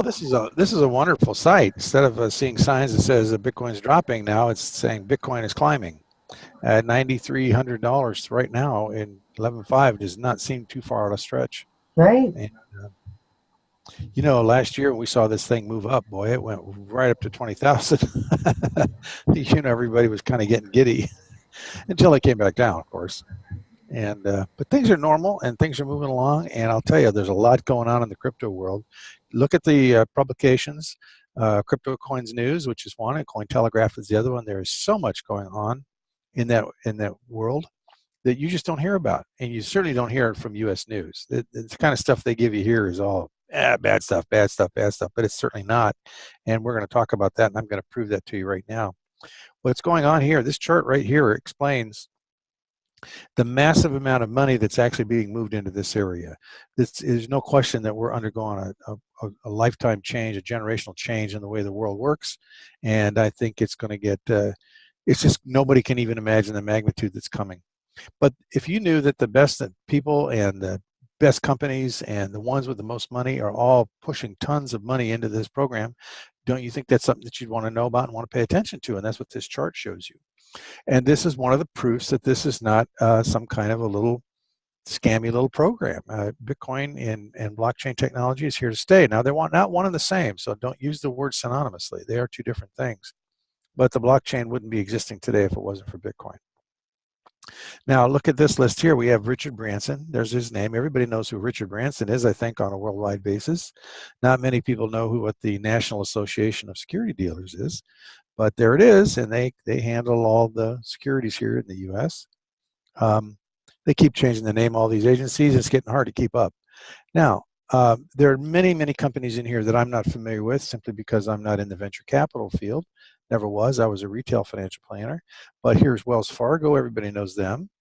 this is a wonderful site. Instead of seeing signs that says that Bitcoin's dropping, now it's saying Bitcoin is climbing. At $9,300 right now in 11.5 does not seem too far out of stretch. Right. And you know, last year we saw this thing move up. Boy, it went right up to 20,000. You know, everybody was kind of getting giddy until it came back down, of course. And but things are normal and things are moving along. And I'll tell you, there's a lot going on in the crypto world. Look at the publications. Crypto Coins News, which is one, and Cointelegraph is the other one. There is so much going on in that world that you just don't hear about, and you certainly don't hear it from U.S. News. The kind of stuff they give you here is all bad stuff, bad stuff, bad stuff, but it's certainly not. And we're going to talk about that, and I'm going to prove that to you right now. What's going on here? This chart right here explains the massive amount of money that's actually being moved into this area. There's no question that we're undergoing a lifetime change, a generational change in the way the world works, and I think it's going to get. It's just nobody can even imagine the magnitude that's coming. But if you knew that the best people and the best companies and the ones with the most money are all pushing tons of money into this program, don't you think that's something that you'd want to know about and want to pay attention to? And that's what this chart shows you. And this is one of the proofs that this is not some kind of a little scammy little program. Bitcoin and blockchain technology is here to stay. Now, they're not one and the same, so don't use the word synonymously. They are two different things. But the blockchain wouldn't be existing today if it wasn't for Bitcoin. Now, look at this list here. We have Richard Branson. There's his name. Everybody knows who Richard Branson is, I think, on a worldwide basis. Not many people know what the National Association of Security Dealers is, but there it is, and they handle all the securities here in the U.S. They keep changing the name of all these agencies. It's getting hard to keep up. Now, there are many, many companies in here that I'm not familiar with simply because I'm not in the venture capital field. Never was. I was a retail financial planner. But here's Wells Fargo. Everybody knows them.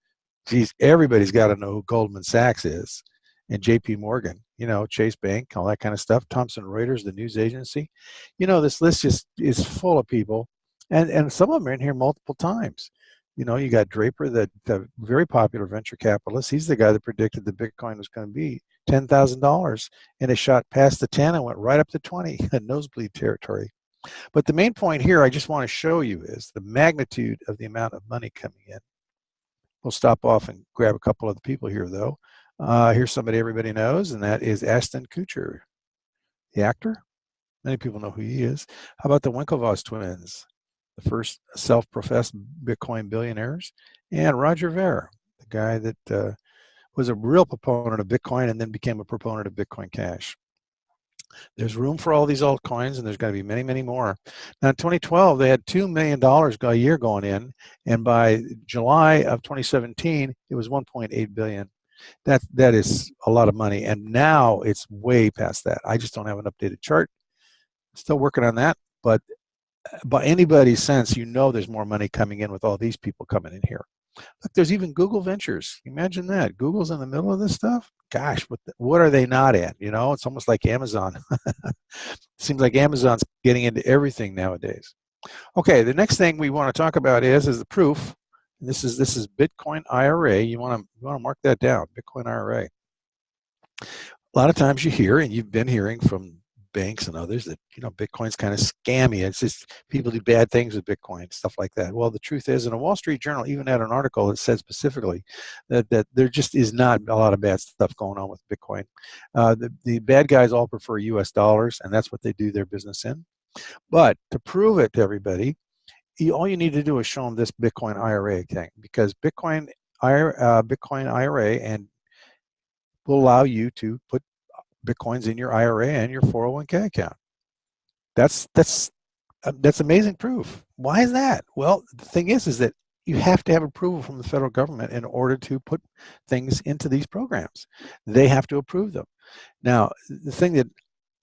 Geez, everybody's got to know who Goldman Sachs is, and JP Morgan, you know, Chase Bank, all that kind of stuff. Thomson Reuters, the news agency. You know, this list just is full of people, and some of them are in here multiple times. You know, you got Draper, the very popular venture capitalist. He's the guy that predicted that Bitcoin was going to be $10,000, and it shot past the 10 and went right up to 20, nosebleed territory. But the main point here I just want to show you is the magnitude of the amount of money coming in. We'll stop off and grab a couple of the people here, though. Here's somebody everybody knows, and that is Ashton Kutcher, the actor. Many people know who he is. How about the Winklevoss twins, the first self-professed Bitcoin billionaires? And Roger Ver, the guy that was a real proponent of Bitcoin and then became a proponent of Bitcoin Cash. There's room for all these altcoins, and there's going to be many, many more. Now, in 2012, they had $2 million a year going in, and by July of 2017, it was 1.8 billion. That is a lot of money, and now it's way past that. I just don't have an updated chart. Still working on that, but by anybody's sense, you know there's more money coming in with all these people coming in here. Look, there's even Google Ventures. Imagine that. Google's in the middle of this stuff. Gosh, what are they not in? You know, it's almost like Amazon. Seems like Amazon's getting into everything nowadays. Okay, the next thing we want to talk about is the proof. This is Bitcoin IRA. You want to mark that down. Bitcoin IRA. A lot of times you hear, and you've been hearing from banks and others, that, you know, Bitcoin's kind of scammy. It's just people do bad things with Bitcoin, stuff like that. Well, the truth is, in a Wall Street Journal even had an article that said specifically that there just is not a lot of bad stuff going on with Bitcoin. The bad guys all prefer US dollars, and that's what they do their business in. But to prove it to everybody, all you need to do is show them this Bitcoin IRA thing, because Bitcoin IRA and will allow you to put Bitcoins in your IRA and your 401k account. That's amazing proof. Why is that? Well, the thing is that you have to have approval from the federal government in order to put things into these programs. They have to approve them. Now, the thing that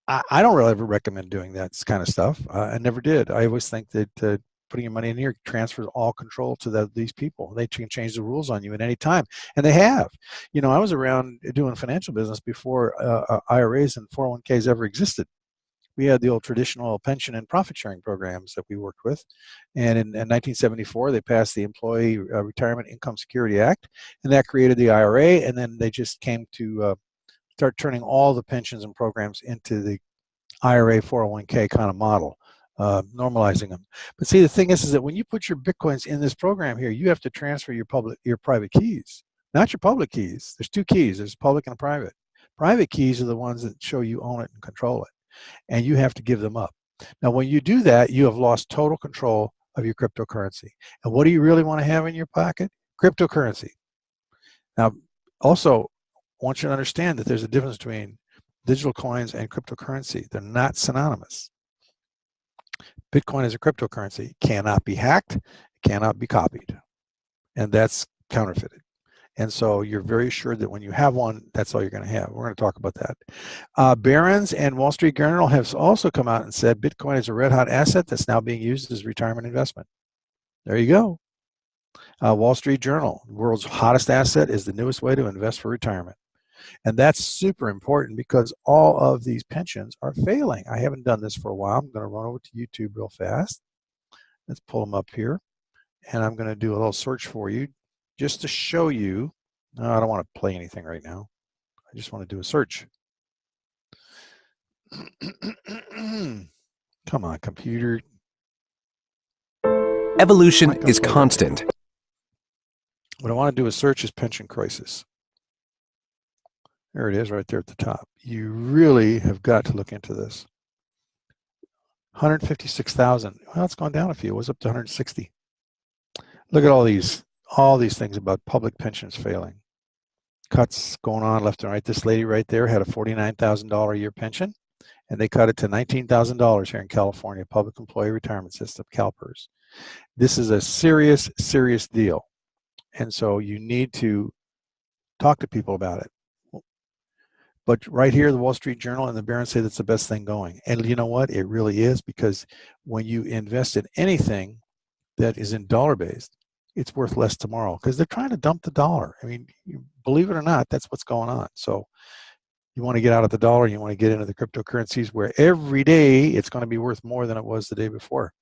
I don't really ever recommend doing that kind of stuff. I never did. I always think that putting your money in here transfers all control to these people. They can change the rules on you at any time, and they have. You know, I was around doing financial business before IRAs and 401ks ever existed. We had the old traditional pension and profit sharing programs that we worked with, and in 1974 they passed the Employee Retirement Income Security Act, and that created the IRA, and then they just came to start turning all the pensions and programs into the IRA, 401k kind of model, normalizing them. But see, the thing is that when you put your Bitcoins in this program here, you have to transfer your private keys, not your public keys. There's two keys. There's public and private. Private keys are the ones that show you own it and control it, and you have to give them up. Now, when you do that, you have lost total control of your cryptocurrency. And what do you really want to have in your pocket? Cryptocurrency. Now, also, I want you to understand that there's a difference between digital coins and cryptocurrency. They're not synonymous. Bitcoin is a cryptocurrency. It cannot be hacked, it cannot be copied, and that's counterfeited. And so you're very assured that when you have one, that's all you're going to have. We're going to talk about that. Barron's and Wall Street Journal have also come out and said Bitcoin is a red-hot asset that's now being used as retirement investment. There you go. Wall Street Journal, the world's hottest asset is the newest way to invest for retirement. And that's super important because all of these pensions are failing. I haven't done this for a while. I'm going to run over to YouTube real fast. Let's pull them up here. And I'm going to do a little search for you just to show you. No, I don't want to play anything right now. I just want to do a search. Come on, computer. Evolution is constant. What I want to do is search is pension crisis. There it is right there at the top. You really have got to look into this. 156,000. Well, it's gone down a few. It was up to 160. Look at all these things about public pensions failing. Cuts going on left and right. This lady right there had a $49,000 a year pension, and they cut it to $19,000 here in California, Public Employee Retirement System, CalPERS. This is a serious, serious deal. And so you need to talk to people about it. But right here, the Wall Street Journal and the Barron's say that's the best thing going. And you know what? It really is, because when you invest in anything that is in dollar-based, it's worth less tomorrow because they're trying to dump the dollar. I mean, believe it or not, that's what's going on. So you want to get out of the dollar, you want to get into the cryptocurrencies where every day it's going to be worth more than it was the day before.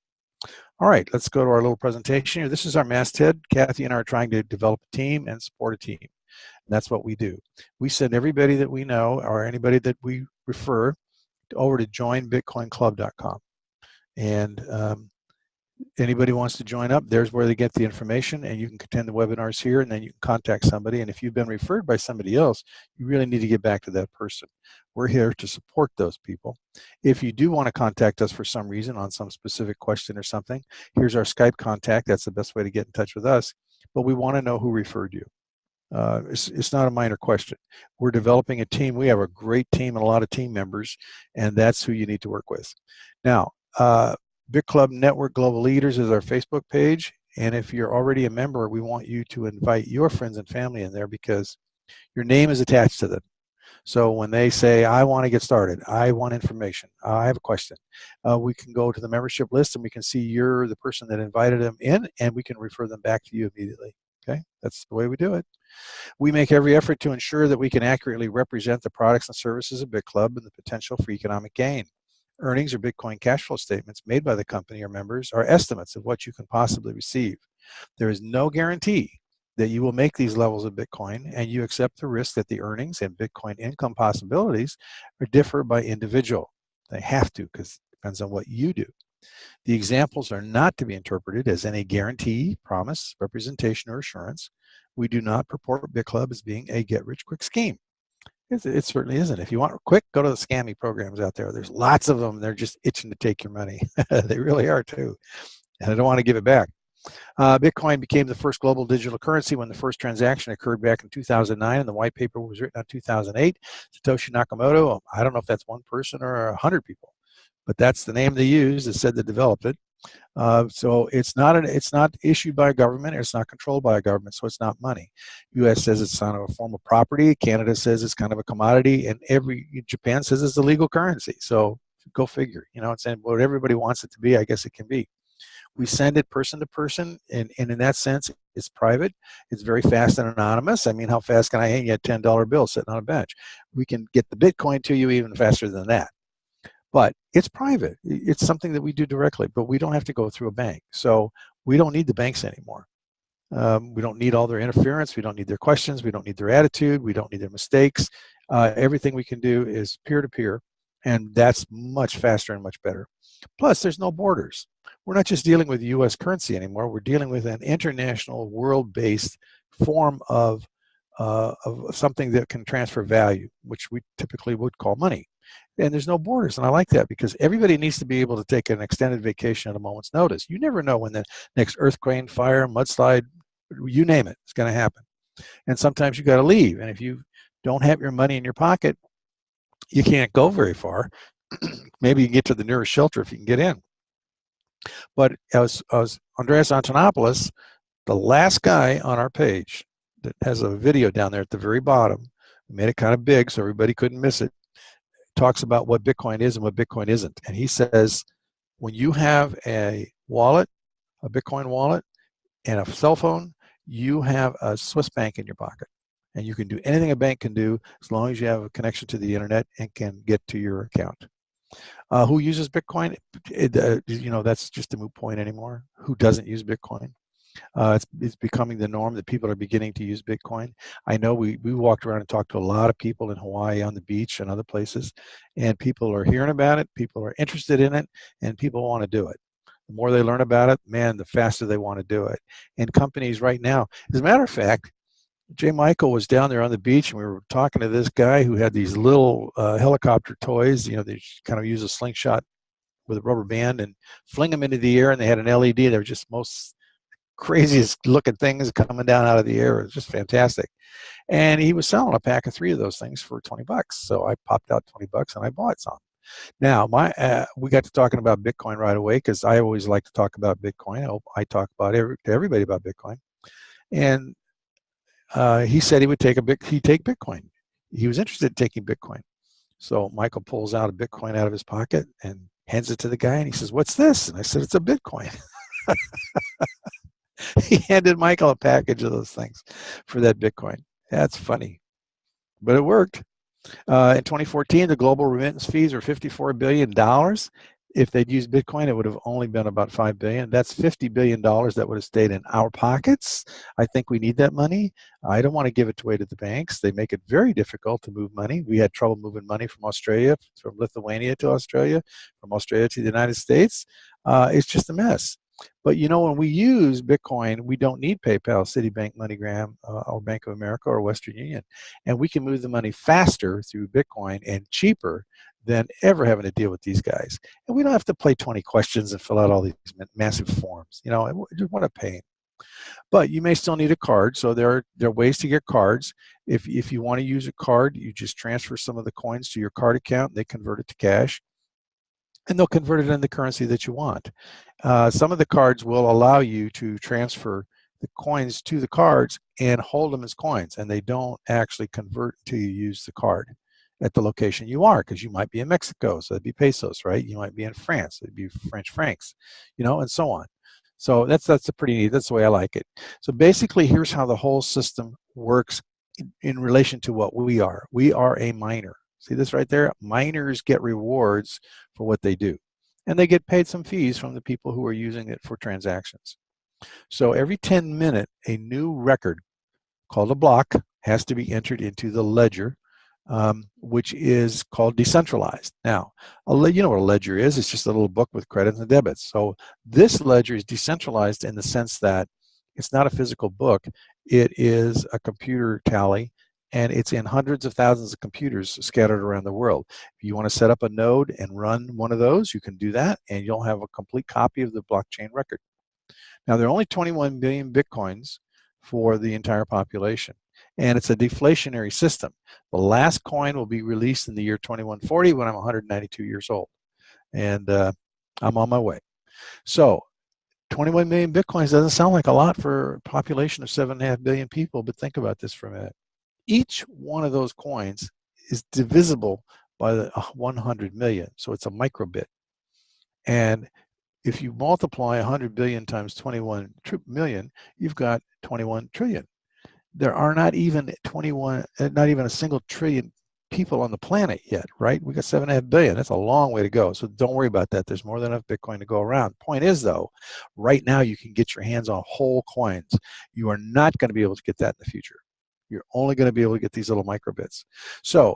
All right, let's go to our little presentation here. This is our masthead. Cathie and I are trying to develop a team and support a team. And that's what we do. We send everybody that we know or anybody that we refer over to joinbitcoinclub.com. And anybody wants to join up, there's where they get the information, and you can attend the webinars here, and then you can contact somebody. And if you've been referred by somebody else, you really need to get back to that person. We're here to support those people. If you do want to contact us for some reason on some specific question or something, here's our Skype contact. That's the best way to get in touch with us. But we want to know who referred you. It's not a minor question. We're developing a team. We have a great team and a lot of team members, and that's who you need to work with. Now, Bitclub Network Global Leaders is our Facebook page, and if you're already a member, we want you to invite your friends and family in there because your name is attached to them. So when they say, I want to get started, I want information, I have a question, we can go to the membership list and we can see you're the person that invited them in, and we can refer them back to you immediately. Okay, that's the way we do it. We make every effort to ensure that we can accurately represent the products and services of Bitclub and the potential for economic gain. Earnings or Bitcoin cash flow statements made by the company or members are estimates of what you can possibly receive. There is no guarantee that you will make these levels of Bitcoin, and you accept the risk that the earnings and Bitcoin income possibilities differ by individual. They have to, because it depends on what you do. The examples are not to be interpreted as any guarantee, promise, representation, or assurance. We do not purport Bitclub as being a get-rich-quick scheme. It certainly isn't. If you want quick, go to the scammy programs out there. There's lots of them. They're just itching to take your money. They really are too. And I don't want to give it back. Bitcoin became the first global digital currency when the first transaction occurred back in 2009, and the white paper was written in 2008. Satoshi Nakamoto, I don't know if that's one person or 100 people, but that's the name they used that said they developed it. So it's not issued by a government, it's not controlled by a government, so it's not money. U.S. says it's kind of a form of property, Canada says it's kind of a commodity, and Japan says it's a legal currency. So go figure, it's what everybody wants it to be, I guess it can be. We send it person to person, and in that sense, it's private. It's very fast and anonymous. I mean, how fast can I hand you a $10 bill sitting on a bench? We can get the Bitcoin to you even faster than that. But it's private. It's something that we do directly, but we don't have to go through a bank. So we don't need the banks anymore. We don't need all their interference. We don't need their questions. We don't need their attitude. We don't need their mistakes. Everything we can do is peer-to-peer. And that's much faster and much better. Plus, there's no borders. We're not just dealing with U.S. currency anymore. We're dealing with an international, world-based form of something that can transfer value, which we typically would call money. And there's no borders, and I like that because everybody needs to be able to take an extended vacation at a moment's notice. You never know when the next earthquake, fire, mudslide, you name it, is going to happen. And sometimes you got to leave. And if you don't have your money in your pocket, you can't go very far. Maybe you can get to the nearest shelter if you can get in. But as Andreas Antonopoulos, the last guy on our page that has a video down there at the very bottom, we made it kind of big so everybody couldn't miss it, talks about what Bitcoin is and what Bitcoin isn't. And he says, when you have a wallet, a Bitcoin wallet, and a cell phone, you have a Swiss bank in your pocket. And you can do anything a bank can do as long as you have a connection to the internet and can get to your account. Who uses Bitcoin? That's just a moot point anymore. Who doesn't use Bitcoin? It's becoming the norm that people are beginning to use Bitcoin. I know we walked around and talked to a lot of people in Hawaii on the beach and other places, and people are hearing about it, people are interested in it, and people want to do it. The more they learn about it, man, the faster they want to do it. And companies right now, as a matter of fact, Jay Michael was down there on the beach, and we were talking to this guy who had these little helicopter toys. They kind of use a slingshot with a rubber band and fling them into the air, and they had an LED. They were just most craziest looking things coming down out of the air. It was just fantastic. And he was selling a pack of 3 of those things for $20. So I popped out $20 and I bought some. Now, we got to talking about Bitcoin right away because I always like to talk about Bitcoin. I talk about to everybody about Bitcoin. And he said he'd take Bitcoin. He was interested in taking Bitcoin. So Michael pulls out a Bitcoin out of his pocket and hands it to the guy, and he says, "What's this?" And I said, "It's a Bitcoin." He handed Michael a package of those things for that Bitcoin. That's funny, but it worked. In 2014, the global remittance fees were $54 billion. If they'd used Bitcoin, it would have only been about $5 billion. That's $50 billion that would have stayed in our pockets. I think we need that money. I don't want to give it away to the banks. They make it very difficult to move money. We had trouble moving money from Australia, from Lithuania to Australia, from Australia to the United States. It's just a mess. But when we use Bitcoin, we don't need PayPal, Citibank, MoneyGram, or Bank of America, or Western Union. And we can move the money faster through Bitcoin and cheaper than ever having to deal with these guys. And we don't have to play 20 questions and fill out all these massive forms. What a pain. But you may still need a card. So there are ways to get cards. If you want to use a card, you just transfer some of the coins to your card account. They convert it to cash. And they'll convert it into the currency that you want. Some of the cards will allow you to transfer the coins to the cards and hold them as coins, and they don't actually convert until you use the card at the location you are, because you might be in Mexico, so it'd be pesos, right? You might be in France, it'd be French francs, and so on. So that's a pretty neat. That's the way I like it. So basically, here's how the whole system works in relation to what we are. We are a miner. See this right there? Miners get rewards for what they do. And they get paid some fees from the people who are using it for transactions. So every 10 minutes, a new record called a block has to be entered into the ledger, which is called decentralized. Now, you know what a ledger is. It's just a little book with credits and debits. So this ledger is decentralized in the sense that it's not a physical book. It is a computer tally, and it's in hundreds of thousands of computers scattered around the world. If you want to set up a node and run one of those, you can do that, and you'll have a complete copy of the blockchain record. Now, there are only 21 billion Bitcoins for the entire population, and it's a deflationary system. The last coin will be released in the year 2140 when I'm 192 years old, and I'm on my way. So 21 million Bitcoins doesn't sound like a lot for a population of 7.5 billion people, but think about this for a minute. Each one of those coins is divisible by the 100 million, so it's a microbit. And if you multiply 100 billion times 21 million, you've got 21 trillion. There are not even a single trillion people on the planet yet, right? We got 7.5 billion. That's a long way to go. So don't worry about that. There's more than enough Bitcoin to go around. Point is, though, right now you can get your hands on whole coins. You are not going to be able to get that in the future. You're only going to be able to get these little microbits. So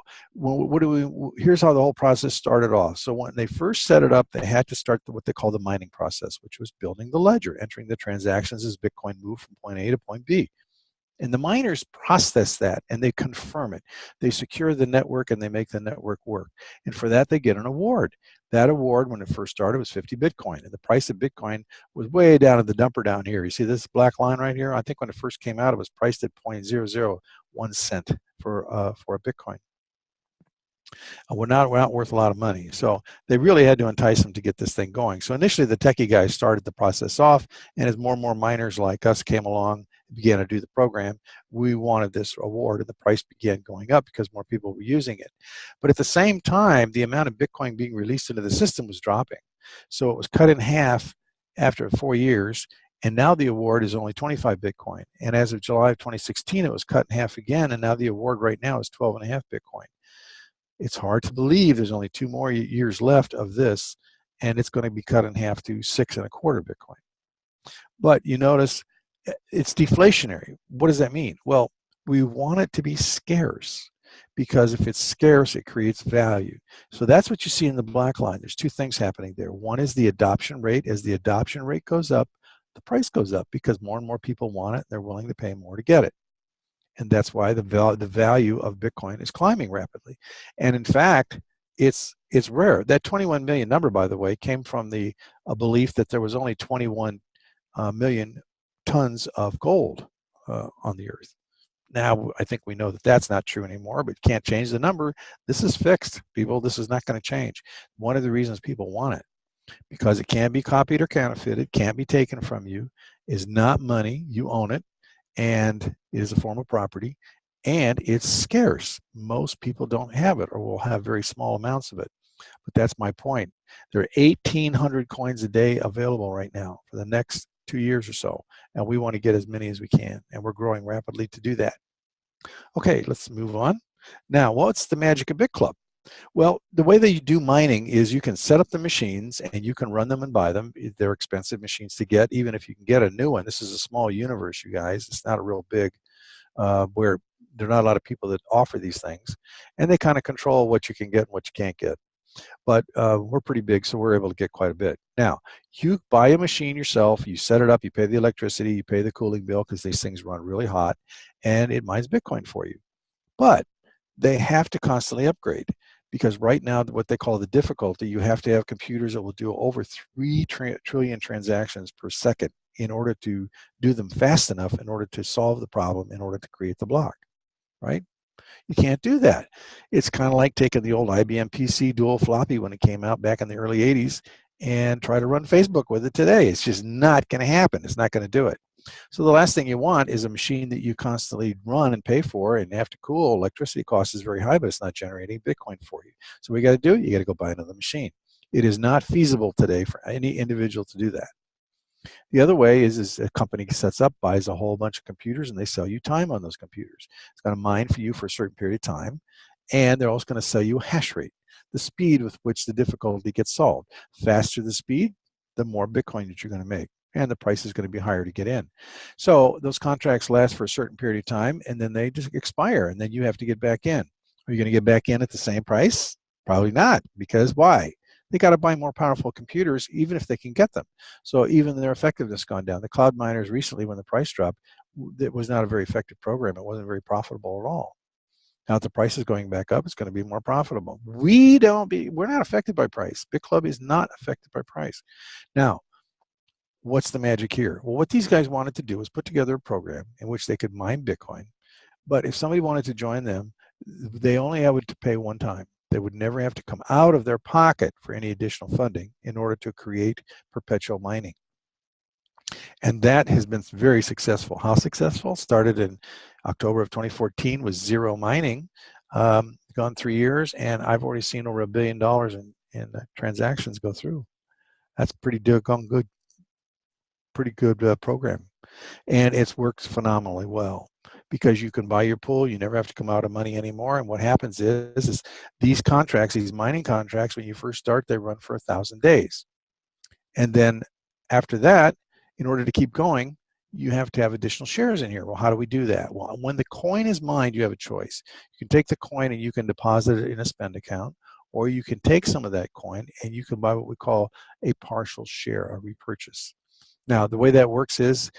here's how the whole process started off. So when they first set it up, they had to start what they call the mining process, which was building the ledger, entering the transactions as Bitcoin moved from point A to point B. And the miners process that and they confirm it. They secure the network and they make the network work. And for that, they get an award. That award, when it first started, was 50 Bitcoin. And the price of Bitcoin was way down at the dumper down here. You see this black line right here? I think when it first came out, it was priced at 0.001 cent for a Bitcoin. We're not worth a lot of money. So they really had to entice them to get this thing going. So initially, the techie guys started the process off. And as more and more miners like us came along, began to do the program, we wanted this award, and the price began going up because more people were using it. But at the same time, the amount of Bitcoin being released into the system was dropping. So it was cut in half after 4 years, and now the award is only 25 Bitcoin. And as of July of 2016, it was cut in half again, and now the award right now is 12.5 Bitcoin. It's hard to believe there's only 2 more years left of this, and it's going to be cut in half to 6.25 Bitcoin. But you notice it's deflationary. What does that mean? Well, we want it to be scarce, because if it's scarce, it creates value. So that's what you see in the black line. There's 2 things happening there. One is the adoption rate. As the adoption rate goes up, the price goes up because more and more people want it. They're willing to pay more to get it. And that's why the value of Bitcoin is climbing rapidly. And in fact, it's rare. That 21 million number, by the way, came from a belief that there was only 21 million tons of gold on the earth. Now, I think we know that that's not true anymore, but can't change the number. This is fixed, people. This is not going to change. One of the reasons people want it, because it can't be copied or counterfeited, can't be taken from you, is not money. You own it, and it is a form of property, and it's scarce. Most people don't have it or will have very small amounts of it. But that's my point. There are 1,800 coins a day available right now for the next 2 years or so, and we want to get as many as we can, and we're growing rapidly to do that. Okay, let's move on. Now, what's the magic of Bitclub? Well, the way that you do mining is you can set up the machines and you can run them and buy them. They're expensive machines to get, even if you can get a new one. This is a small universe, you guys. It's not a real big, where there are not a lot of people that offer these things, and they kind of control what you can get and what you can't get. But we're pretty big, so we're able to get quite a bit. Now, you buy a machine yourself, you set it up, you pay the electricity, you pay the cooling bill, because these things run really hot, and it mines Bitcoin for you. But they have to constantly upgrade, because right now, what they call the difficulty, you have to have computers that will do over 3 trillion transactions per second in order to do them fast enough, in order to solve the problem, in order to create the block, right? You can't do that. It's kind of like taking the old IBM PC dual floppy when it came out back in the early 80s and try to run Facebook with it today. It's just not going to happen. It's not going to do it. So the last thing you want is a machine that you constantly run and pay for and have to cool. Electricity cost is very high, but it's not generating Bitcoin for you. So what you got to do, you got to go buy another machine. It is not feasible today for any individual to do that. The other way is a company sets up, buys a whole bunch of computers, and they sell you time on those computers. It's going to mine for you for a certain period of time, and they're also going to sell you a hash rate, the speed with which the difficulty gets solved. Faster the speed, the more Bitcoin that you're going to make, and the price is going to be higher to get in. So those contracts last for a certain period of time, and then they just expire, and then you have to get back in. Are you going to get back in at the same price? Probably not, because why? They got to buy more powerful computers, even if they can get them. So even their effectiveness gone down. The cloud miners recently, when the price dropped, it was not a very effective program. It wasn't very profitable at all. Now that the price is going back up, it's going to be more profitable. We're not affected by price. Bitclub is not affected by price. Now, what's the magic here? Well, what these guys wanted to do was put together a program in which they could mine Bitcoin. But if somebody wanted to join them, they only had to pay one time. They would never have to come out of their pocket for any additional funding in order to create perpetual mining. And that has been very successful. How successful? Started in October of 2014 with zero mining, gone 3 years, and I've already seen over $1 billion in transactions go through. That's pretty good program. And it's worked phenomenally well, because you can buy your pool, you never have to come out of money anymore. And what happens is these contracts, these mining contracts, when you first start, they run for 1,000 days. And then after that, in order to keep going, you have to have additional shares in here. Well, how do we do that? Well, when the coin is mined, you have a choice. You can take the coin and you can deposit it in a spend account, or you can take some of that coin and you can buy what we call a partial share, a repurchase. Now, the way that works is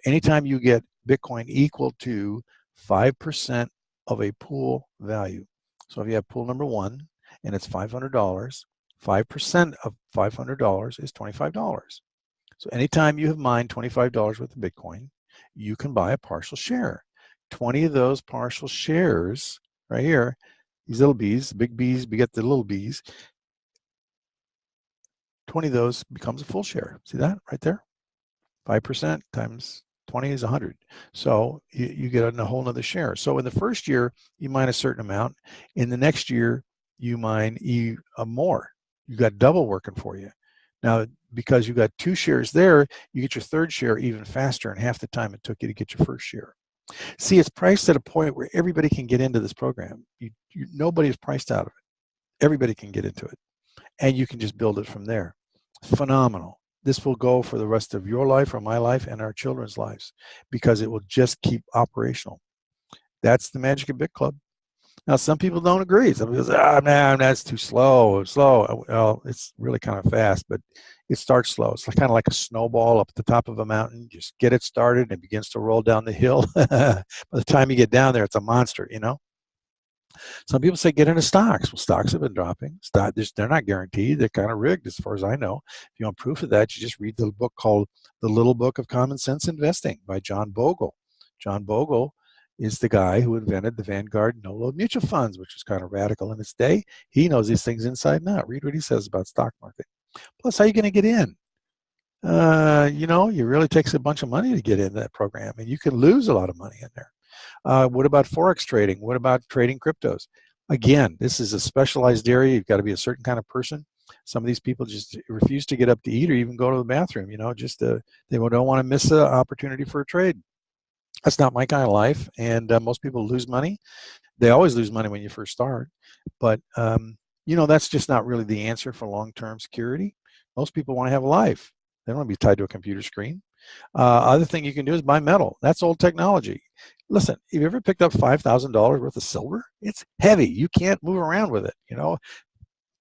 anytime you get Bitcoin equal to 5% of a pool value. So if you have pool number 1 and it's $500, 5% of $500 is $25. So anytime you have mined $25 worth of Bitcoin, you can buy a partial share. 20 of those partial shares right here, these little B's, big B's beget the little B's, 20 of those becomes a full share. See that right there? 5% times 20 is 100. So you get a whole nother share. So in the first year, you mine a certain amount. In the next year, you mine more. You got double working for you. Now, because you got 2 shares there, you get your third share even faster in half the time it took you to get your first share. See, it's priced at a point where everybody can get into this program. Nobody is priced out of it. Everybody can get into it. And you can just build it from there. Phenomenal. This will go for the rest of your life or my life and our children's lives because it will just keep operational. That's the magic of Bitclub. Now, some people don't agree. Some people say, man, that's too slow. Well, it's really kind of fast, but it starts slow. It's kind of like a snowball up at the top of a mountain. Just get it started and it begins to roll down the hill. By the time you get down there, it's a monster, Some people say get into stocks. Well, stocks have been dropping. They're not guaranteed. They're kind of rigged as far as I know. If you want proof of that, you just read the book called The Little Book of Common Sense Investing by John Bogle. John Bogle is the guy who invented the Vanguard no-load mutual funds, which was kind of radical in its day. He knows these things inside and out. Read what he says about stock market. Plus, how are you going to get in? It really takes a bunch of money to get in that program, and you can lose a lot of money in there. What about Forex trading? What about trading cryptos? Again, this is a specialized area. You've got to be a certain kind of person. Some of these people just refuse to get up to eat or even go to the bathroom, they don't want to miss an opportunity for a trade. That's not my kind of life, and most people lose money. They always lose money when you first start, but that's just not really the answer for long-term security. Most people want to have a life. They don't want to be tied to a computer screen. Other thing you can do is buy metal. That's old technology. Listen, have you ever picked up $5,000 worth of silver? It's heavy. You can't move around with it.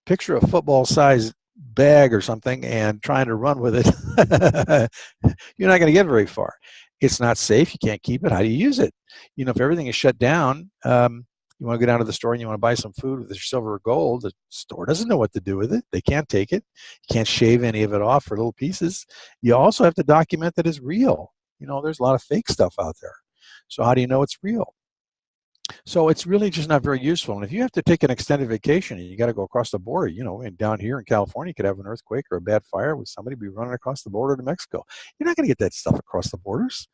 Picture a football-sized bag or something and trying to run with it. You're not going to get very far. It's not safe. You can't keep it. How do you use it? If everything is shut down, you want to go down to the store and you want to buy some food with your silver or gold, the store doesn't know what to do with it. They can't take it. You can't shave any of it off for little pieces. You also have to document that it's real. There's a lot of fake stuff out there. So how do you know it's real? So it's really just not very useful. And if you have to take an extended vacation and you got to go across the border, and down here in California, you could have an earthquake or a bad fire with somebody be running across the border to Mexico. You're not going to get that stuff across the borders.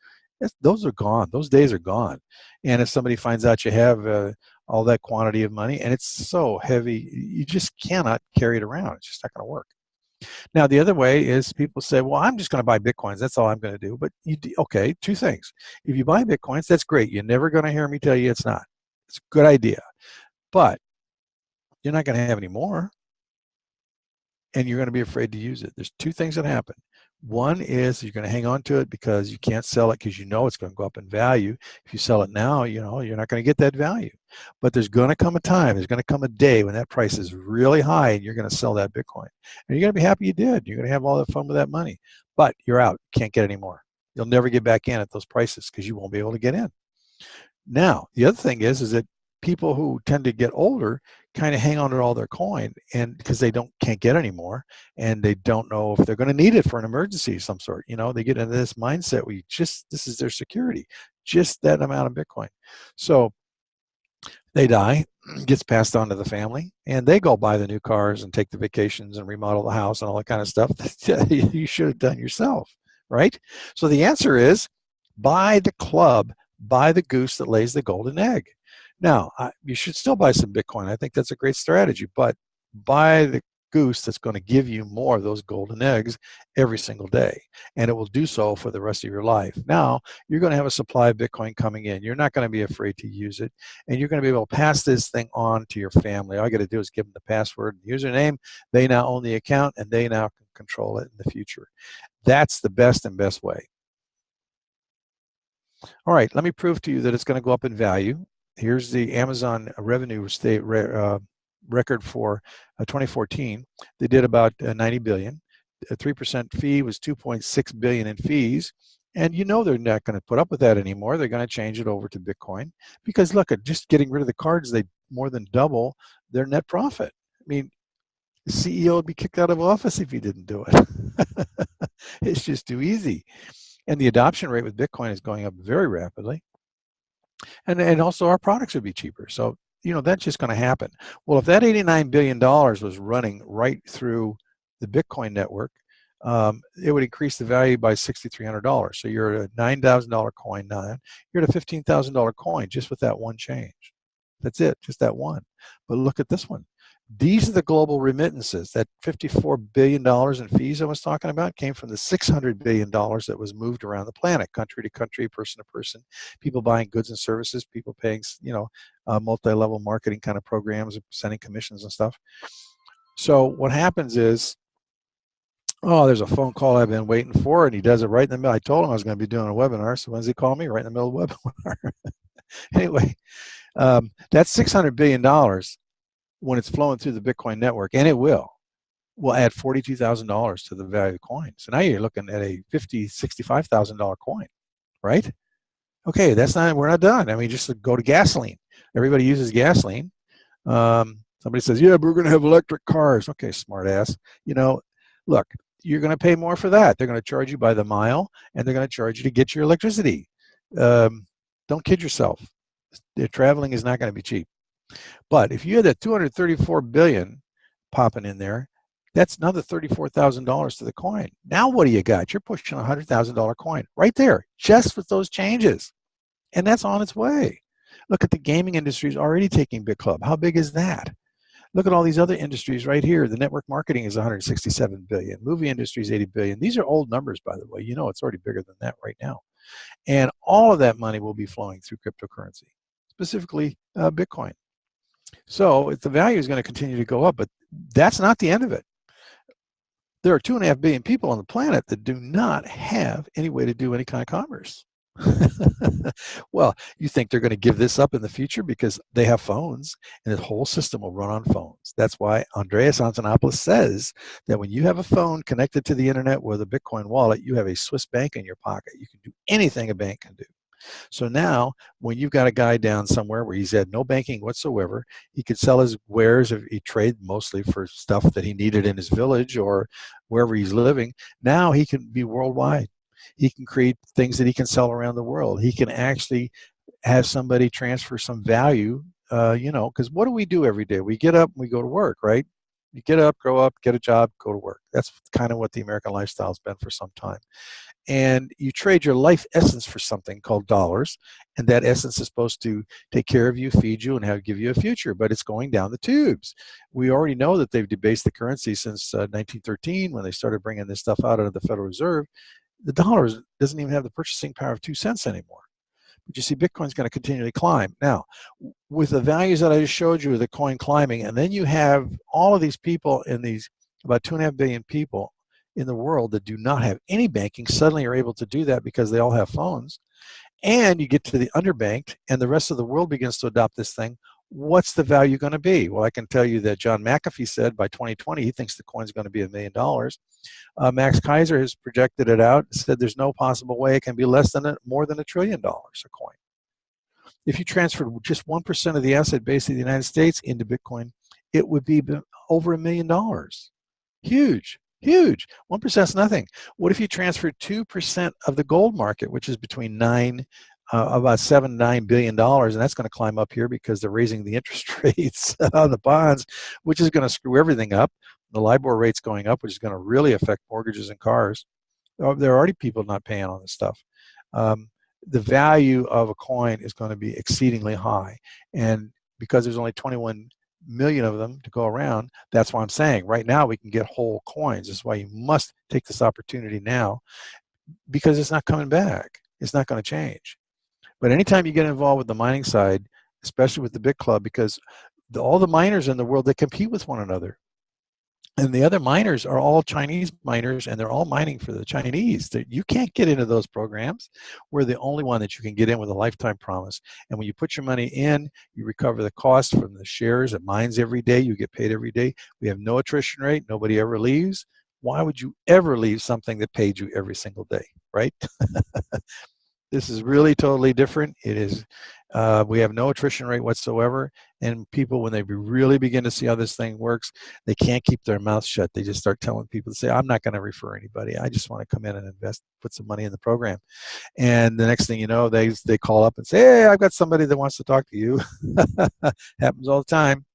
Those are gone. Those days are gone. And if somebody finds out you have all that quantity of money and it's so heavy, you just cannot carry it around. It's just not going to work. Now, the other way is people say, well, I'm just going to buy Bitcoins. That's all I'm going to do. But, okay, 2 things. If you buy Bitcoins, that's great. You're never going to hear me tell you it's not. It's a good idea. But you're not going to have any more. And you're going to be afraid to use it. There's 2 things that happen. One is you're going to hang on to it because you can't sell it because it's going to go up in value. If you sell it now, you're not going to get that value. But there's going to come a time, there's going to come a day when that price is really high and you're going to sell that Bitcoin. And you're going to be happy you did. You're going to have all that fun with that money. But you're out. Can't get any more. You'll never get back in at those prices because you won't be able to get in. Now, the other thing is that people who tend to get older kind of hang on to all their coin and because they can't get any more and they don't know if they're going to need it for an emergency of some sort. They get into this mindset where this is their security, just that amount of Bitcoin. So they die, gets passed on to the family, and they go buy the new cars and take the vacations and remodel the house and all that kind of stuff that you should have done yourself, right? So the answer is buy the club, buy the goose that lays the golden egg. Now, you should still buy some Bitcoin. I think that's a great strategy, but buy the goose that's going to give you more of those golden eggs every single day, and it will do so for the rest of your life. Now, you're going to have a supply of Bitcoin coming in. You're not going to be afraid to use it, and you're going to be able to pass this thing on to your family. All you got to do is give them the password and username. They now own the account, and they now can control it in the future. That's the best and best way. All right, let me prove to you that it's going to go up in value. Here's the Amazon revenue record for 2014. They did about 90 billion. A 3% fee was 2.6 billion in fees. And you know they're not going to put up with that anymore. They're going to change it over to Bitcoin because look at just getting rid of the cards, they more than double their net profit. I mean, the CEO would be kicked out of office if he didn't do it. It's just too easy. And the adoption rate with Bitcoin is going up very rapidly. And also our products would be cheaper. So, that's just going to happen. Well, if that $89 billion was running right through the Bitcoin network, it would increase the value by $6,300. So you're at a $9,000 coin now. You're at a $15,000 coin just with that one change. That's it, just that one. But look at this one. These are the global remittances. That $54 billion in fees I was talking about came from the $600 billion that was moved around the planet, country to country, person to person, people buying goods and services, people paying, multi-level marketing kind of programs, sending commissions and stuff. So what happens is, there's a phone call I've been waiting for, and he does it right in the middle. I told him I was going to be doing a webinar, so when does he call me? Right in the middle of the webinar. Anyway, that's $600 billion when it's flowing through the Bitcoin network, and it will add $42,000 to the value of the coin. So now you're looking at a $50,000, $65,000 coin, right? Okay, we're not done. I mean, just go to gasoline. Everybody uses gasoline. Somebody says, yeah, but we're going to have electric cars. Okay, smart ass. Look, you're going to pay more for that. They're going to charge you by the mile, and they're going to charge you to get your electricity. Don't kid yourself. Traveling is not going to be cheap. But if you had that 234 billion popping in there, that's another $34,000 to the coin. Now what do you got? You're pushing a $100,000 coin right there, just with those changes. And that's on its way. Look at the gaming industry is already taking Bitclub. How big is that? Look at all these other industries right here. The network marketing is 167 billion. Movie industry is 80 billion. These are old numbers, by the way. It's already bigger than that right now. And all of that money will be flowing through cryptocurrency, specifically Bitcoin. So the value is going to continue to go up, but that's not the end of it. There are 2.5 billion people on the planet that do not have any way to do any kind of commerce. Well, you think they're going to give this up in the future because they have phones and the whole system will run on phones. That's why Andreas Antonopoulos says that when you have a phone connected to the internet with a Bitcoin wallet, you have a Swiss bank in your pocket. You can do anything a bank can do. So now, when you've got a guy down somewhere where he's had no banking whatsoever, he could sell his wares. He trade mostly for stuff that he needed in his village or wherever he's living. Now he can be worldwide. He can create things that he can sell around the world. He can actually have somebody transfer some value, because what do we do every day? We get up and we go to work, right? You get up, grow up, get a job, go to work. That's kind of what the American lifestyle has been for some time. And you trade your life essence for something called dollars, and that essence is supposed to take care of you, feed you, and give you a future, but it's going down the tubes. We already know that they've debased the currency since 1913 when they started bringing this stuff out of the Federal Reserve. The dollar doesn't even have the purchasing power of 2 cents anymore. But you see, Bitcoin's going to continually climb. Now, with the values that I just showed you of the coin climbing, and then you have all of these people in these about 2.5 billion people in the world that do not have any banking suddenly are able to do that because they all have phones. And you get to the underbanked and the rest of the world begins to adopt this thing. What's the value going to be? Well, I can tell you that John McAfee said by 2020 he thinks the coin's going to be $1 million. Max Kaiser has projected it out and said there's no possible way it can be more than $1 trillion a coin. If you transferred just 1% of the asset base of the United States into Bitcoin, it would be over $1 million. Huge. Huge. 1% is nothing. What if you transferred 2% of the gold market, which is between about $7-9 billion, and that's going to climb up here because they're raising the interest rates on the bonds, which is going to screw everything up. The LIBOR rate's going up, which is going to really affect mortgages and cars. There are already people not paying on this stuff. The value of a coin is going to be exceedingly high, and because there's only 21 million of them to go around, that's why I'm saying right now we can get whole coins. That's why you must take this opportunity now, because it's not coming back. It's not going to change. But anytime you get involved with the mining side, especially with the Bitclub, because all the miners in the world, they compete with one another. And the other miners are all Chinese miners, and they're all mining for the Chinese. You can't get into those programs. We're the only one that you can get in with a lifetime promise. And when you put your money in, you recover the cost from the shares. It mines every day. You get paid every day. We have no attrition rate. Nobody ever leaves. Why would you ever leave something that paid you every single day, right? This is really totally different. It is, we have no attrition rate whatsoever. And people, when they really begin to see how this thing works, they can't keep their mouth shut. They just start telling people to say, I'm not going to refer anybody. I just want to come in and invest, put some money in the program. And the next thing you know, they call up and say, hey, I've got somebody that wants to talk to you. Happens all the time.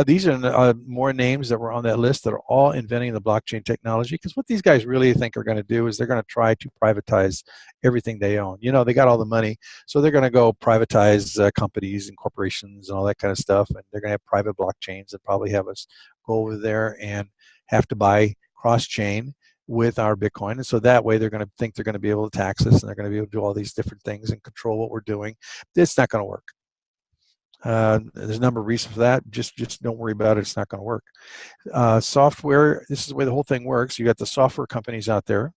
These are more names that were on that list that are all inventing the blockchain technology, because what these guys really think are going to do is they're going to try to privatize everything they own. You know, they got all the money, so they're going to go privatize companies and corporations and all that kind of stuff, and they're going to have private blockchains that probably have us go over there and have to buy cross-chain with our Bitcoin. And so that way they're going to think they're going to be able to tax us, and they're going to be able to do all these different things and control what we're doing. It's not going to work. There's a number of reasons for that. Just don't worry about it. It's not going to work. Software, this is the way the whole thing works. You got the software companies out there.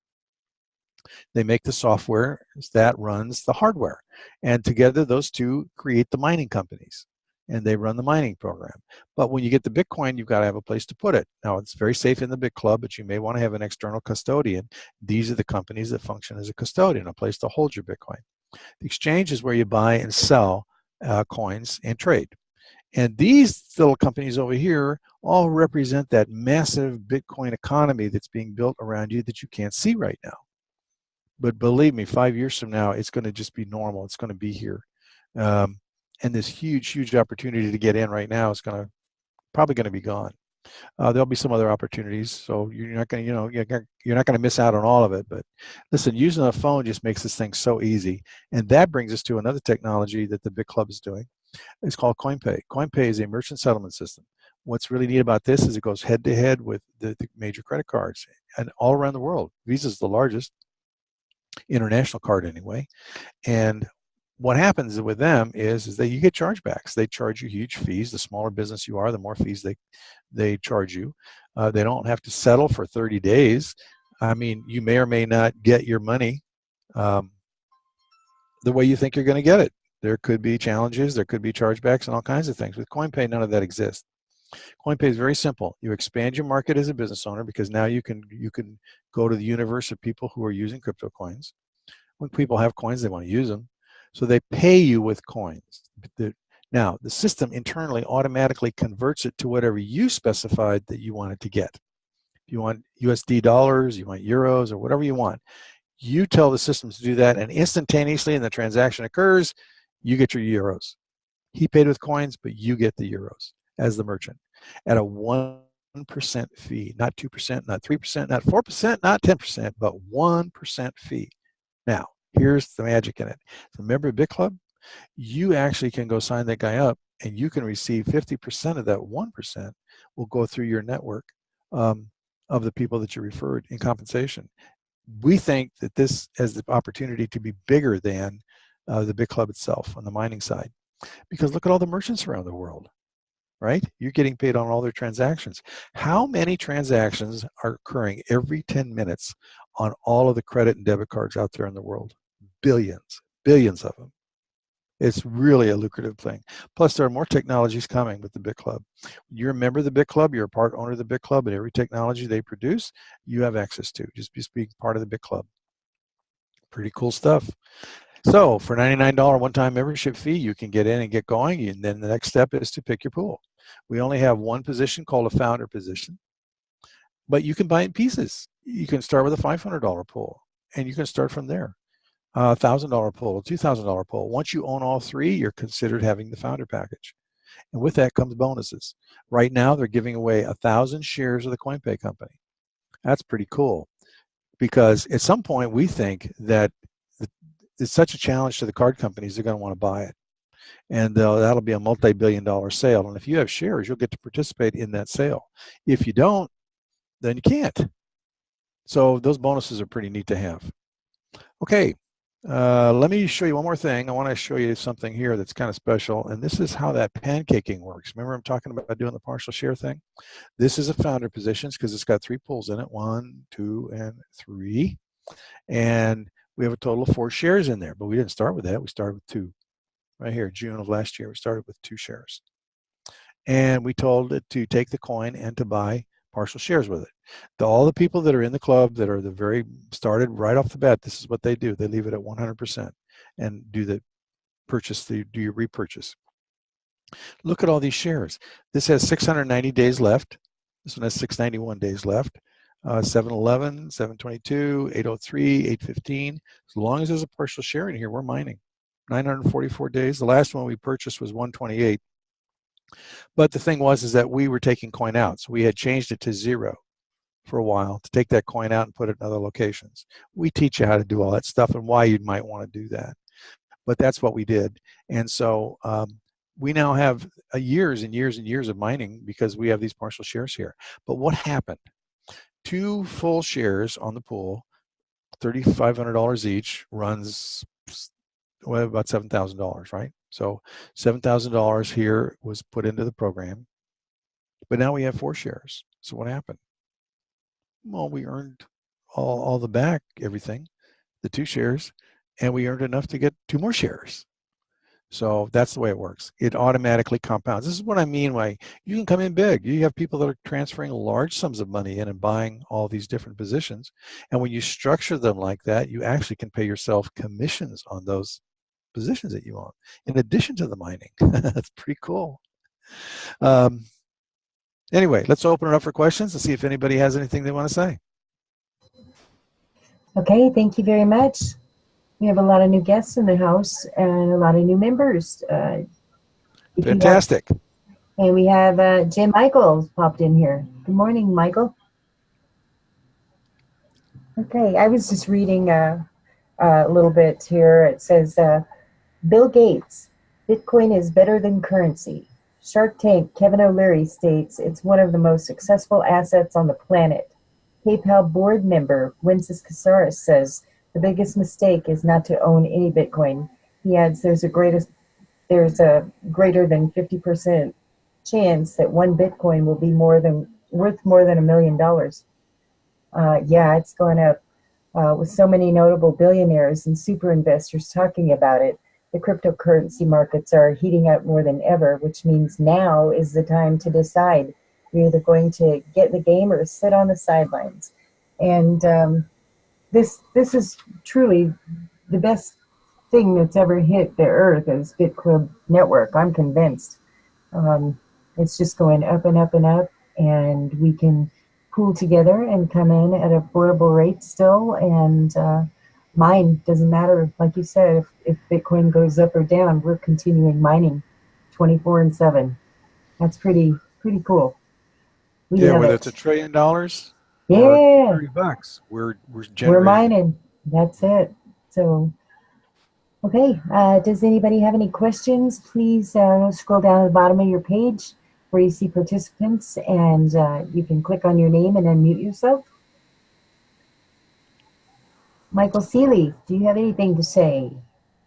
They make the software that runs the hardware. And together, those two create the mining companies. And they run the mining program. But when you get the Bitcoin, you've got to have a place to put it. Now, it's very safe in the Bitclub, but you may want to have an external custodian. These are the companies that function as a custodian, a place to hold your Bitcoin. The exchange is where you buy and sell coins and trade. And these little companies over here all represent that massive Bitcoin economy that's being built around you that you can't see right now. But believe me, 5 years from now, it's going to just be normal. It's going to be here. And this huge opportunity to get in right now is probably going to be gone. There'll be some other opportunities, so you're not going to, you're not going to miss out on all of it. But listen, using a phone just makes this thing so easy, and that brings us to another technology that the Bitclub is doing. It's called CoinPay. CoinPay is a merchant settlement system. What's really neat about this is it goes head to head with the major credit cards, and all around the world. Visa's the largest international card anyway, and what happens with them is that you get chargebacks. They charge you huge fees. The smaller business you are, the more fees they charge you. They don't have to settle for 30 days. I mean, you may or may not get your money the way you think you're going to get it. There could be challenges. There could be chargebacks and all kinds of things. With CoinPay, none of that exists. CoinPay is very simple. You expand your market as a business owner because now you can go to the universe of people who are using crypto coins. When people have coins, they want to use them. So they pay you with coins. Now, the system internally automatically converts it to whatever you specified that you wanted to get. If you want USD dollars, you want euros, or whatever you want, you tell the system to do that, and instantaneously, when the transaction occurs, you get your euros. He paid with coins, but you get the euros as the merchant at a 1% fee, not 2%, not 3%, not 4%, not 10%, but 1% fee. Now, here's the magic in it. So remember Bitclub? You actually can go sign that guy up, and you can receive 50% of that 1% will go through your network of the people that you referred in compensation. We think that this has the opportunity to be bigger than the Bitclub itself on the mining side, because look at all the merchants around the world, right? You're getting paid on all their transactions. How many transactions are occurring every 10 minutes on all of the credit and debit cards out there in the world? Billions of them. It's really a lucrative thing. Plus, there are more technologies coming with the Bitclub. You're a member of the Bitclub, you're a part owner of the Bitclub, and every technology they produce, you have access to. Just being part of the Bitclub. Pretty cool stuff. So for $99 one-time membership fee, you can get in and get going, and then the next step is to pick your pool. We only have one position called a founder position, but you can buy in pieces. You can start with a $500 pool, and you can start from there. $1,000 pool, $2,000 pool. Once you own all three, you're considered having the founder package. And with that comes bonuses. Right now, they're giving away 1,000 shares of the CoinPay company. That's pretty cool, because at some point we think that it's such a challenge to the card companies, they're going to want to buy it. And that'll be a multi-billion-dollar sale. And if you have shares, you'll get to participate in that sale. If you don't, then you can't. So those bonuses are pretty neat to have. Okay, Let me show you one more thing. I want to show you something here that's kind of special, and this is how that pancaking works. Remember I'm talking about doing the partial share thing? This is a founder positions because it's got 3 pools in it, 1, 2, and 3. And we have a total of 4 shares in there, but we didn't start with that. We started with 2. Right here, June of last year, we started with 2 shares. And we told it to take the coin and to buy partial shares with it. All the people that are in the club that are the very started right off the bat, this is what they do. They leave it at 100% and do the purchase, do your repurchase. Look at all these shares. This has 690 days left. This one has 691 days left. 711, 722, 803, 815. As long as there's a partial share in here, we're mining. 944 days. The last one we purchased was 128. But the thing was is that we were taking coin out. So we had changed it to 0 for a while to take that coin out and put it in other locations. We teach you how to do all that stuff and why you might want to do that. But that's what we did. And so we now have years and years and years of mining because we have these partial shares here. But what happened? 2 full shares on the pool, $3,500 each, runs about $7,000, right? So $7,000 here was put into the program, but now we have 4 shares. So what happened? Well, we earned all the back, everything, the 2 shares, and we earned enough to get 2 more shares. So that's the way it works. It automatically compounds. This is what I mean by you can come in big. You have people that are transferring large sums of money in and buying all these different positions. And when you structure them like that, you actually can pay yourself commissions on those positions that you own, in addition to the mining. That's pretty cool. Anyway, let's open it up for questions and see if anybody has anything they want to say. Okay, thank you very much. We have a lot of new guests in the house and a lot of new members. Fantastic. And we have Jim Michael popped in here. Good morning, Michael. Okay, I was just reading a little bit here. It says, Bill Gates, Bitcoin is better than currency. Shark Tank Kevin O'Leary states it's one of the most successful assets on the planet. PayPal board member Wences Casares says the biggest mistake is not to own any Bitcoin. He adds there's a greater than 50% chance that one Bitcoin will be worth more than $1 million. Yeah, it's going up. With so many notable billionaires and super investors talking about it, the cryptocurrency markets are heating up more than ever, which means now is the time to decide. You're either going to get in the game or sit on the sidelines. And this is truly the best thing that's ever hit the earth is Bitclub network. I'm convinced. It's just going up and up and up, and we can pool together and come in at affordable rates still, and mine doesn't matter. Like you said, if Bitcoin goes up or down, we're continuing mining 24/7. That's pretty cool. Yeah, whether it's $1 trillion or $30, we're generating. We're mining. That's it. So, okay. Does anybody have any questions? Please scroll down to the bottom of your page where you see participants, and you can click on your name and unmute yourself. Michael Seeley, do you have anything to say?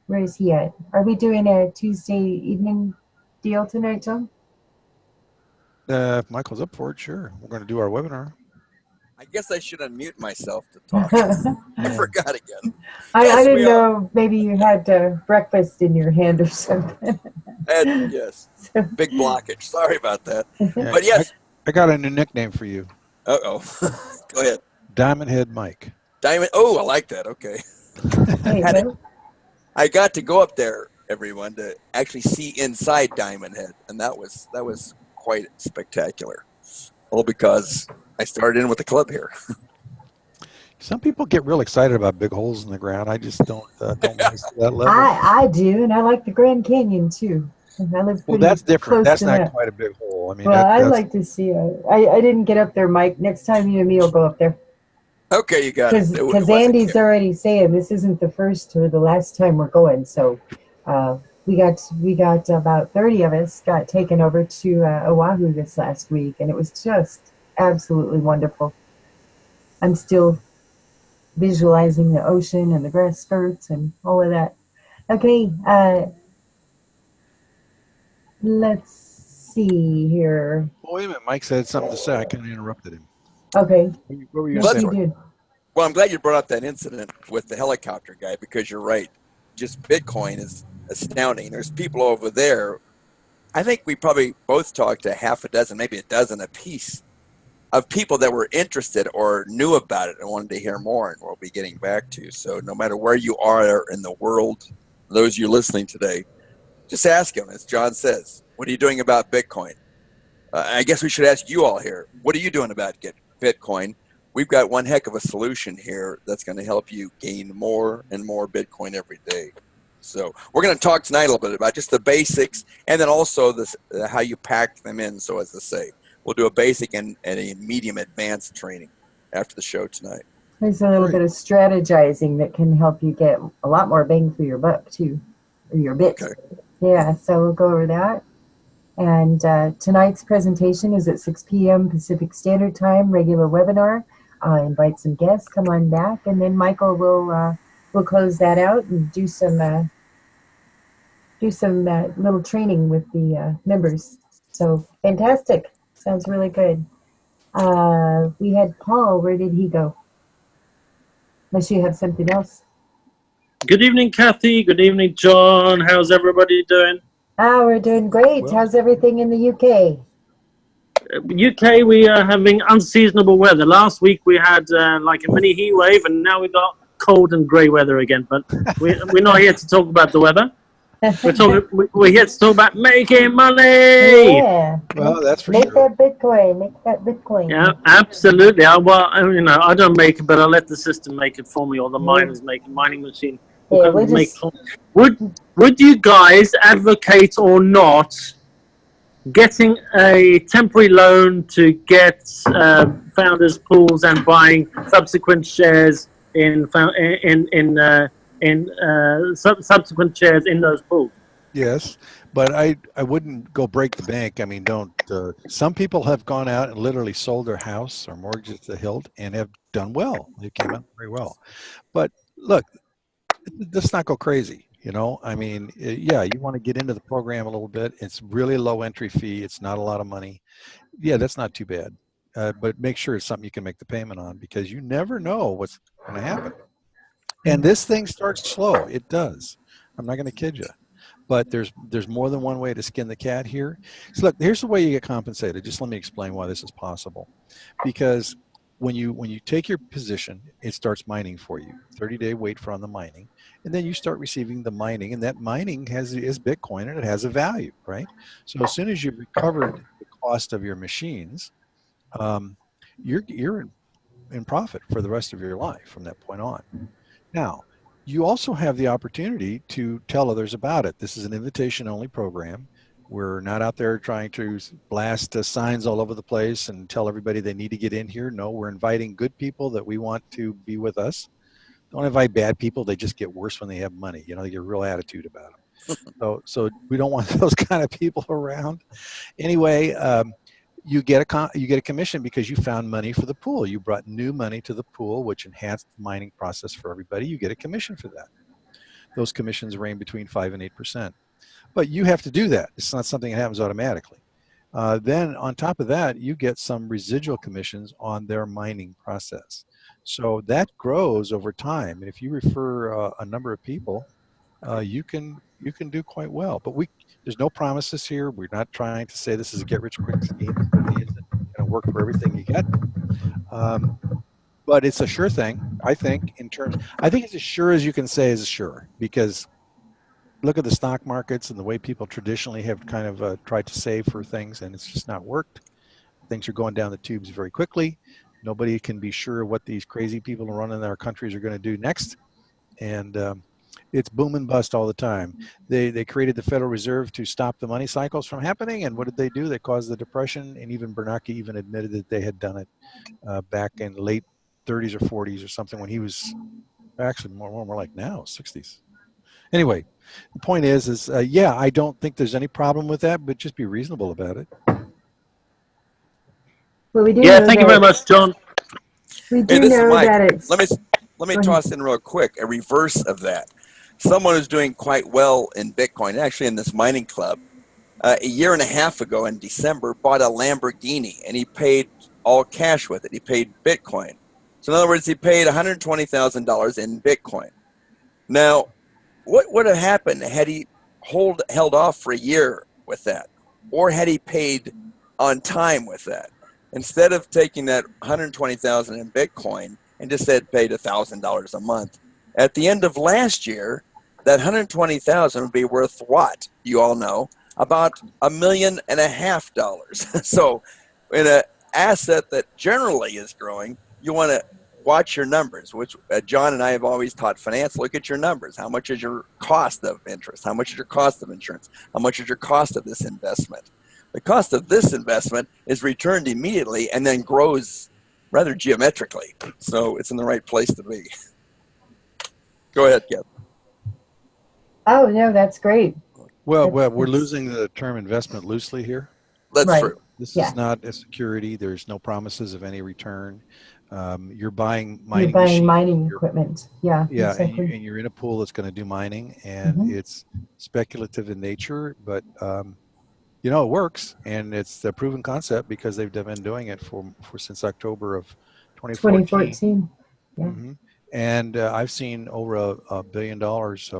Where is he at? Are we doing a Tuesday evening deal tonight, John? If Michael's up for it, sure. We're going to do our webinar. I guess I should unmute myself to talk. I forgot again. I didn't know. Maybe you had breakfast in your hand or something. Yes. Big blockage. Sorry about that. But yes. I got a new nickname for you. Uh-oh. Go ahead. Diamond Head Mike. Diamond. Oh, I like that. Okay. I got to go up there, everyone, to actually see inside Diamond Head, and that was quite spectacular. All because I started in with the club here. Some people get real excited about big holes in the ground. I just don't want to see that level. I do, and I like the Grand Canyon too. I live well, that's different. That's not quite a big hole. I mean, well, I'd like to see it. I didn't get up there, Mike. Next time you and me will go up there. Okay, you got it. Because Andy's already saying this isn't the first or the last time we're going. So we got about 30 of us got taken over to Oahu this last week, and it was just absolutely wonderful. I'm still visualizing the ocean and the grass skirts and all of that. Okay, let's see here. Well, wait a minute. Mike said something to say. I kind of interrupted him. Okay, What were you yes, going to you say? did. Well, I'm glad you brought up that incident with the helicopter guy, because you're right. Just Bitcoin is astounding. There's people over there. I think we probably both talked to half a dozen, maybe a dozen apiece, of people that were interested or knew about it and wanted to hear more, and we'll be getting back to. So no matter where you are in the world, those you listening today, just ask them, as John says, what are you doing about Bitcoin? I guess we should ask you all here, what are you doing about Bitcoin? We've got one heck of a solution here that's going to help you gain more and more Bitcoin every day. So we're going to talk tonight a little bit about just the basics, and then also this, how you pack them in, so as to say. We'll do a basic and a medium advanced training after the show tonight. There's a little bit of strategizing that can help you get a lot more bang for your buck too, or your bits. Okay. Yeah, so we'll go over that. And tonight's presentation is at 6 p.m. Pacific Standard Time, regular webinar. I'll invite some guests, come on back, and then Michael will close that out and do some little training with the members. So fantastic, sounds really good. We had Paul. Where did he go? Unless you have something else. Good evening, Cathie. Good evening, John. How's everybody doing? We're doing great. Well, how's everything in the UK? UK, we are having unseasonable weather. Last week we had like a mini heat wave, and now we got cold and grey weather again. But we're not here to talk about the weather. We're here to talk about making money. Yeah. well, that's for Make sure. that Bitcoin. Make that Bitcoin. Yeah, absolutely. I don't make it, but I let the system make it for me, or the miners make a mining machine. Yeah, we'll just, Would you guys advocate or not getting a temporary loan to get founders pools and buying subsequent shares in subsequent shares in those pools? Yes, but I wouldn't go break the bank. I mean, don't. Some people have gone out and literally sold their house or mortgaged the hilt and have done well. They came out very well. But look, let's not go crazy. You know, I mean, yeah, you want to get into the program a little bit. It's really low entry fee. It's not a lot of money. Yeah, that's not too bad. But make sure it's something you can make the payment on, because you never know what's going to happen. And this thing starts slow. It does. I'm not going to kid you. But there's more than one way to skin the cat here. So look, here's the way you get compensated. Just let me explain why this is possible. Because when you take your position, it starts mining for you. 30-day wait for on the mining, and then you start receiving the mining, and that mining is Bitcoin, and it has a value, right? So as soon as you've recovered the cost of your machines, you're in profit for the rest of your life from that point on. Now, you also have the opportunity to tell others about it. This is an invitation-only program. We're not out there trying to blast signs all over the place and tell everybody they need to get in here. No, we're inviting good people that we want to be with us. Don't invite bad people. They just get worse when they have money. You know, they get a real attitude about them. So we don't want those kind of people around. Anyway, you get a commission because you found money for the pool. You brought new money to the pool, which enhanced the mining process for everybody. You get a commission for that. Those commissions range between 5 and 8%. But you have to do that. It's not something that happens automatically. Then on top of that, you get some residual commissions on their mining process. So that grows over time. And if you refer a number of people, you can do quite well. But there's no promises here. We're not trying to say this is a get rich quick scheme. It certainly isn't going to work for everything you get. But it's a sure thing, I think. I think it's as sure as you can say is sure, because look at the stock markets and the way people traditionally have kind of tried to save for things, and it's just not worked. Things are going down the tubes very quickly. Nobody can be sure what these crazy people running our countries are going to do next. And it's boom and bust all the time. They created the Federal Reserve to stop the money cycles from happening. And what did they do? They caused the Depression. And even Bernanke even admitted that they had done it back in late 30s or 40s or something, when he was actually more like now, 60s. Anyway, the point is yeah, I don't think there's any problem with that, but just be reasonable about it. well, we do Yeah, know thank you very much, John. We Hey, do this is know Mike. that it's. Let me let me toss in real quick a reverse of that. Someone who's doing quite well in Bitcoin, actually in this mining club, a year and a half ago in December, bought a Lamborghini, and he paid all cash with it. He paid Bitcoin. So in other words, he paid $120,000 in Bitcoin. Now, what would have happened had he held off for a year with that? Or had he paid on time with that? Instead of taking that $120,000 in Bitcoin and just said paid $1,000 a month, at the end of last year, that $120,000 would be worth what? You all know, about $1.5 million. So in an asset that generally is growing, you want to watch your numbers, which John and I have always taught finance. Look at your numbers. How much is your cost of interest? How much is your cost of insurance? How much is your cost of this investment? The cost of this investment is returned immediately and then grows rather geometrically. So it's in the right place to be. Go ahead, Kath. Oh, no, that's great. Well, we're losing the term investment loosely here. That's Right. true. This is not a security. There's no promises of any return. You're buying mining You're buying machines. mining equipment. Yeah, Yeah, exactly. and you're in a pool that's going to do mining, and it's speculative in nature, but you know, it works, and it's a proven concept because they've been doing it for since October of 2014. Yeah. And I've seen over $1 billion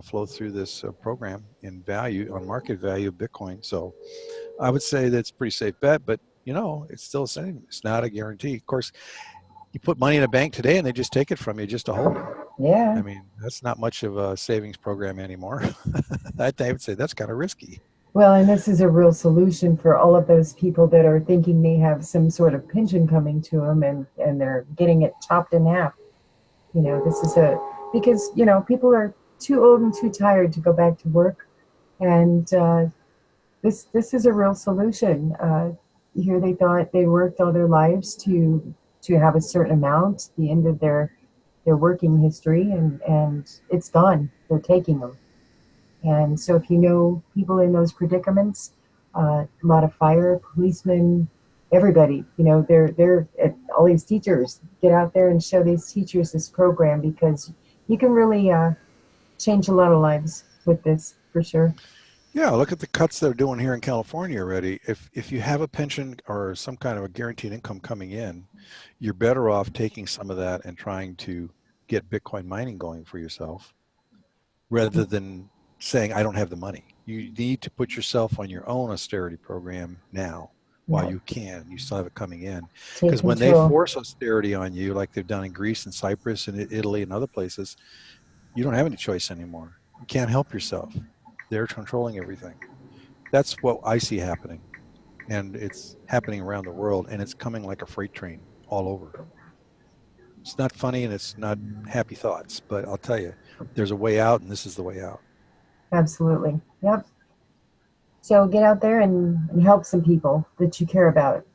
flow through this program in value, on market value of Bitcoin. So I would say that's a pretty safe bet, but you know, it's still the same. It's not a guarantee. Of course, you put money in a bank today and they just take it from you just to hold it. Yeah. I mean, that's not much of a savings program anymore. I would say that's kind of risky. Well, and this is a real solution for all of those people that are thinking they have some sort of pension coming to them and they're getting it chopped in half. You know, this is because, you know, people are too old and too tired to go back to work. And this is a real solution. Here they thought they worked all their lives to have a certain amount at the end of their working history, and it's gone. They're taking them. And so if you know people in those predicaments, a lot of fire, policemen, everybody, you know, they're all these teachers, get out there and show these teachers this program, because you can really change a lot of lives with this, for sure. Yeah, look at the cuts they're doing here in California already. If you have a pension or some kind of a guaranteed income coming in, you're better off taking some of that and trying to get Bitcoin mining going for yourself, rather than saying, I don't have the money. You need to put yourself on your own austerity program now while you can. You still have it coming in. Because when they force austerity on you, like they've done in Greece and Cyprus and Italy and other places, you don't have any choice anymore. You can't help yourself. They're controlling everything. That's what I see happening. And it's happening around the world, and it's coming like a freight train all over. It's not funny and it's not happy thoughts, but I'll tell you, there's a way out, and this is the way out. Absolutely. Yep. So get out there and help some people that you care about,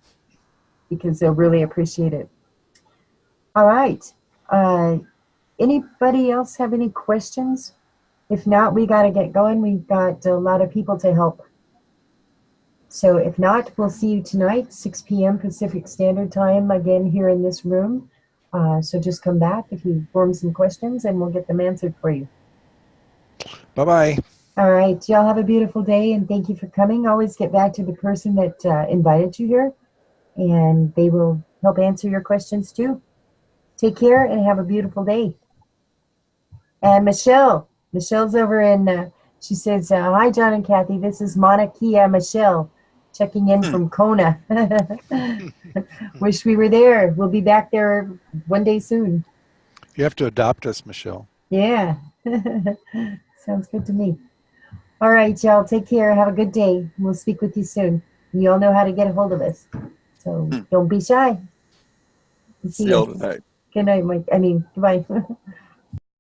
because they'll really appreciate it. All right. Anybody else have any questions? If not, we got to get going. We've got a lot of people to help. So if not, we'll see you tonight, 6 p.m. Pacific Standard Time, again here in this room. So just come back if you form some questions, and we'll get them answered for you. Bye-bye. All right. Y'all have a beautiful day, and thank you for coming. Always get back to the person that invited you here, and they will help answer your questions too. Take care and have a beautiful day. And Michelle's over in, she says, hi, John and Cathie. This is Monica Michelle checking in from Kona. Wish we were there. We'll be back there one day soon. You have to adopt us, Michelle. Yeah. Sounds good to me. All right, y'all. Take care. Have a good day. We'll speak with you soon. You all know how to get a hold of us. So don't be shy. See you all tonight. Good night, Mike. Goodbye.